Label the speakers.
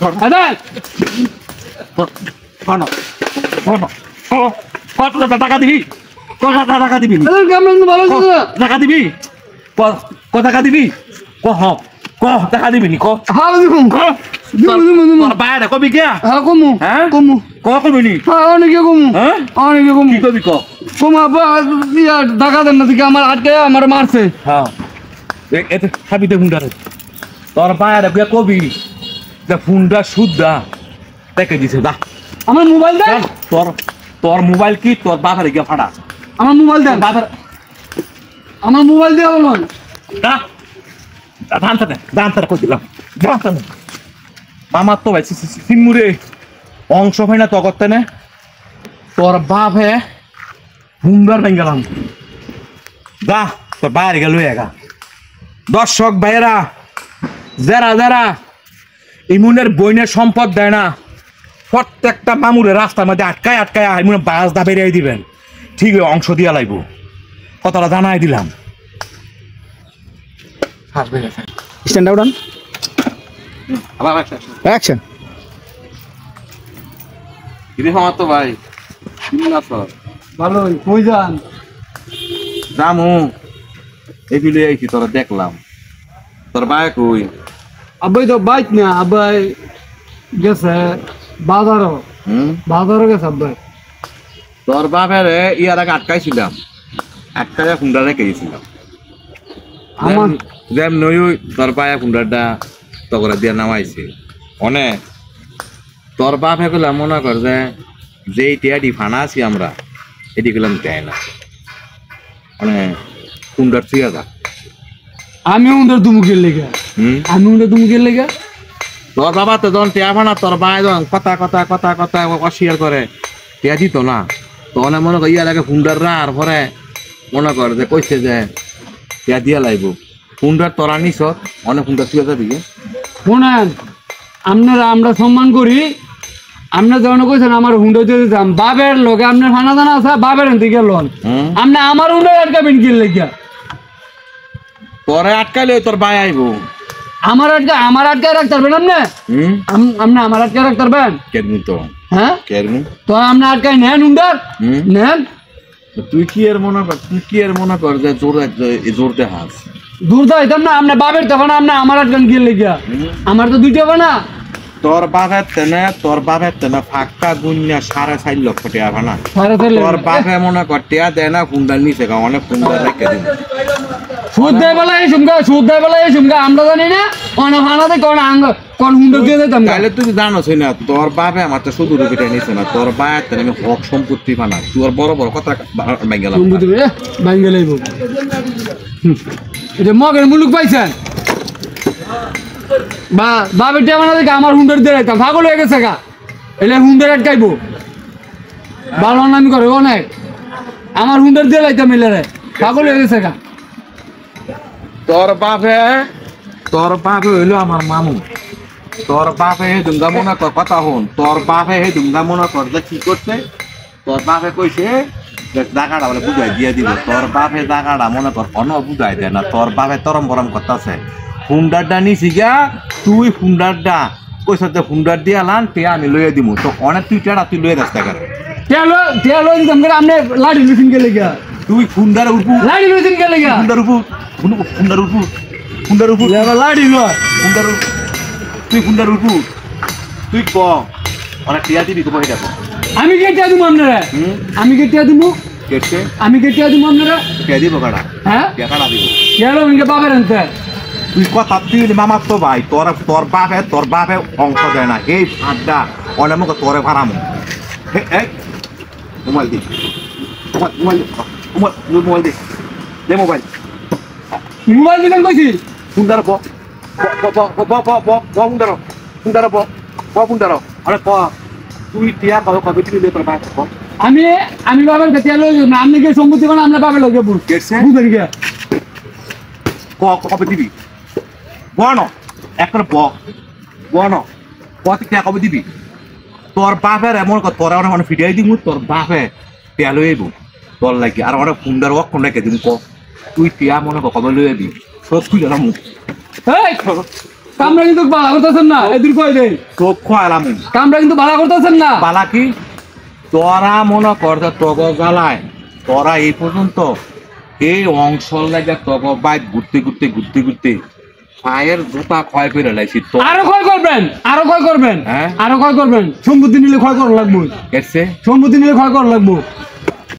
Speaker 1: আদাল
Speaker 2: কত টাকা দিবি কত টাকা দিবি
Speaker 1: কেমন ভালো
Speaker 2: টাকা দিবি ক টাকা দিবি ক টাকা দিবি নি ক
Speaker 1: হ্যাঁ
Speaker 2: তোর বাইরে কবি কে
Speaker 1: হ্যাঁ কমু
Speaker 2: হ্যাঁ
Speaker 1: কমু
Speaker 2: কবি নি
Speaker 1: হ্যাঁ অনেকে কমু
Speaker 2: হ্যাঁ
Speaker 1: অনেকে কমু
Speaker 2: কি কবি ক
Speaker 1: কমু আব্বা টাকা দেন না দিকে আমার আটকে আমার মারছে
Speaker 2: হ্যাঁ এতে খাবি দে হুন্ডারে তোর বাইরে কে কবি যে হুন্ডা সুদা দেখে দিছে দা
Speaker 1: আমার মোবাইল দেন
Speaker 2: তোর মোবাইল কি তোর বাবার গিয়ে ফাড়া
Speaker 1: আমার মোবাইল দেন
Speaker 2: বাবার
Speaker 1: আমার মোবাইল দিয়ে বলুন
Speaker 2: দা দান কই দিলাম মামার তো ভাই সিঙ্গুরে অংশ হয় না তো করতে না তোর বাপ হে হুন্ডার ভেঙে গেলাম দা তোর বাইরে গেল এগা দর্শক ভাইয়েরা যারা যারা ইমুনের বইনের সম্পদ দেয় না প্রত্যেকটা মামুরে রাস্তার মধ্যে আটকায় ইমুনে বাস দা বেরিয়ে দিবেন ঠিক অংশ দিয়া লাগব কতটা জানাই দিলাম
Speaker 1: স্ট্যান্ড আউট অন
Speaker 2: আবার
Speaker 1: অ্যাকশন
Speaker 2: কিরে আমার তো ভাই কেমন আছো
Speaker 1: ভালো কই যান
Speaker 2: জামু এগুলো আইছি তোরা দেখলাম তোর ভাই কই
Speaker 1: আব্বাই তো বাইক না আব্বাই গেছে বাজারও গেছে আব্বাই
Speaker 2: তোর বাপের ইয়ার আগে আটকাইছিলাম আটকাইয়া কুন্ডা রেখে গেছিলাম
Speaker 1: আমার
Speaker 2: যেম নই তোর পায়া কুন্ডাটা তগরা দিয়া নামাইছে অনেক তোর বাপ এগুলা মনে কর যে টিয়াডি ফানা আছি আমরা এটি গেলাম দেয় না মানে কুন্ডার থুয়া যা
Speaker 1: আমি উন্ডার দুমুকের লেগে
Speaker 2: তোর বাবা তো যখন টিয়া ফানা তোর বাই যখন কথা অস্বীকার করে টিয়া দিত না তখন মনে কর ইয়ার আগে ফুন্ডাররা আর পরে মনে কর যে কইছে যে টিয়া দিয়া লাইব ফুন্ডার তোরা নিছ অনেক ফুন্ডার থুয়া যাবি
Speaker 1: শোনেন আমরা সম্মান করি আপনার যখন কইছেন আমার হুন্ডা দিয়ে দিতাম বাবের লোকে আপনার ফানা দানা আছে বাবের দিকে লোন আপনি আমার হুন্ডা আটকাবেন কি লেগে
Speaker 2: তোরে আটকাইলে তোর বাই আইব
Speaker 1: আমার আটকায় রাখতে পারবেন আপনি আমার আটকায় রাখতে পারবেন
Speaker 2: কেরমু তো
Speaker 1: হ্যাঁ
Speaker 2: কেরমু
Speaker 1: তো আপনি আটকায় নেন হুন্ডার নেন
Speaker 2: তুই কি এর মনে কর যে জোর দে হাস
Speaker 1: দূর যাইতাম না আপনি বাবের তখন আপনি আমার আটকান গিয়ে লেগে আমার তো দুইটা বানা
Speaker 2: তোর বাপের তেনে ফাঁকা গুন্যা 4.5 লক্ষ টাকা ভানা তোর বাপে মনে কর টিয়া দেয় না কুন্ডার নিচে অনেক কুন্ডার রেখে দিন
Speaker 1: সুদ দেয় বেলা এই সুমকা আমরা জানি না অনেক হানাতে কোন হুন্ডা দিয়ে দিতাম
Speaker 2: তাহলে তুই জানোস না তোর বাপে আমার তো শুধু রুপিটা নিছে না তোর বায়ের তেনে আমি হক সম্পত্তি বানা তোর বড় কথা গেলাম
Speaker 1: ভাঙ্গে লাইব এটা মগের মুলুক পাইছেন বাবের টিয়া বানা দেখে আমার হুন্ডার দিয়ে রাখতাম পাগল হয়ে গেছে গা এলে হুন্ডার আটকাইব ভালো নামি করে অনেক আমার হুন্ডার দিয়ে লাইতাম এলে রে পাগল হয়ে গেছে গা
Speaker 2: তোর বাপে হইলো আমার মামু তোর বাপে হে দুমদা মনে কর কথা হন তোর বাপে হে দুমদা মনে কর যে কি করছে তোর বাপে কইছে যে জায়গাটা বলে বুঝাই দিয়ে দিব তোর বাপে জায়গাটা মনে কর অন বুঝাই দেয় না তোর বাপে তরম বরম করতেছে হুন্ডারটা নিছি গা তুই হুন্ডারটা কইছ যে হুন্ডার দিয়ে আলান তে আমি লইয়া দিব তো অনেক তুই টেড়া তুই লইয়া যাস টাকা
Speaker 1: টিয়া লই দিতাম করে আপনি লাঠি লুচিন গেলে গা
Speaker 2: তুই হুন্ডার উপু
Speaker 1: লাঠি লুচিন গেলে গা
Speaker 2: হুন্ডার উপু
Speaker 1: লাঠি লয়
Speaker 2: তুই হুন্ডার উপু তুই ক অনেক টিয়া দিবি তো বইটা
Speaker 1: আমি কে টিয়া দিব আপনারা আমি কে টিয়া দিব
Speaker 2: কেটে
Speaker 1: আমি কে টিয়া দিব আপনারা
Speaker 2: টিয়া দিব কাটা
Speaker 1: হ্যাঁ
Speaker 2: টিয়া কাটা দিব
Speaker 1: টিয়া লই ইনকে বাবার আনতে
Speaker 2: তুই কথা তুই মামার তো ভাই তোর বাপে অংশ দেয় না এই আড্ডা অনেক মুখ তোরে ভাড়ামো মোবাইল দি মোবাইল দে
Speaker 1: মোবাইল দিলেন কইছি
Speaker 2: হুন্ডার হুন্ডার আরে ক তুই টিয়া কবে তুই তোর বাপ
Speaker 1: আমি বাবার টিয়া লই না আপনি কে সম্পত্তি বানা আমরা বাবার লগে বুঝ বুঝেন কি
Speaker 2: কবে দিবি বন এখন বন কত টিয়া কবে দিবি তোর বাপের এমন তোরা অনেক ফিরিয়ে দিব তোর বাপে টিয়া লই আইব তোর লাগি আর অনেক হুন্ডার ওয়াক রেখে দিন ক তুই টিয়া মনে কবে লই আবি সব খুলে না মুখ
Speaker 1: কামরা কিন্তু ভালো করতেছেন না, এদিকে কই দেই
Speaker 2: চোখ খোয়ালাম
Speaker 1: কামরা কিন্তু ভালো করতেছেন না।
Speaker 2: বালা কি তোরা মনে কর যে তগ জ্বালায় তোরা এই পর্যন্ত এই অংশ লাগে তগ বাইক ঘুরতে পায়ের জুতা ক্ষয় করে লাইছি তো
Speaker 1: আরো ক্ষয় করবেন, আরো ক্ষয় করবেন,
Speaker 2: হ্যাঁ?
Speaker 1: আরো ক্ষয় করবেন। সম্পত্তি নিলে ক্ষয় করা লাগবো,
Speaker 2: এসছে
Speaker 1: সম্পত্তি নিলে ক্ষয় করা লাগবো।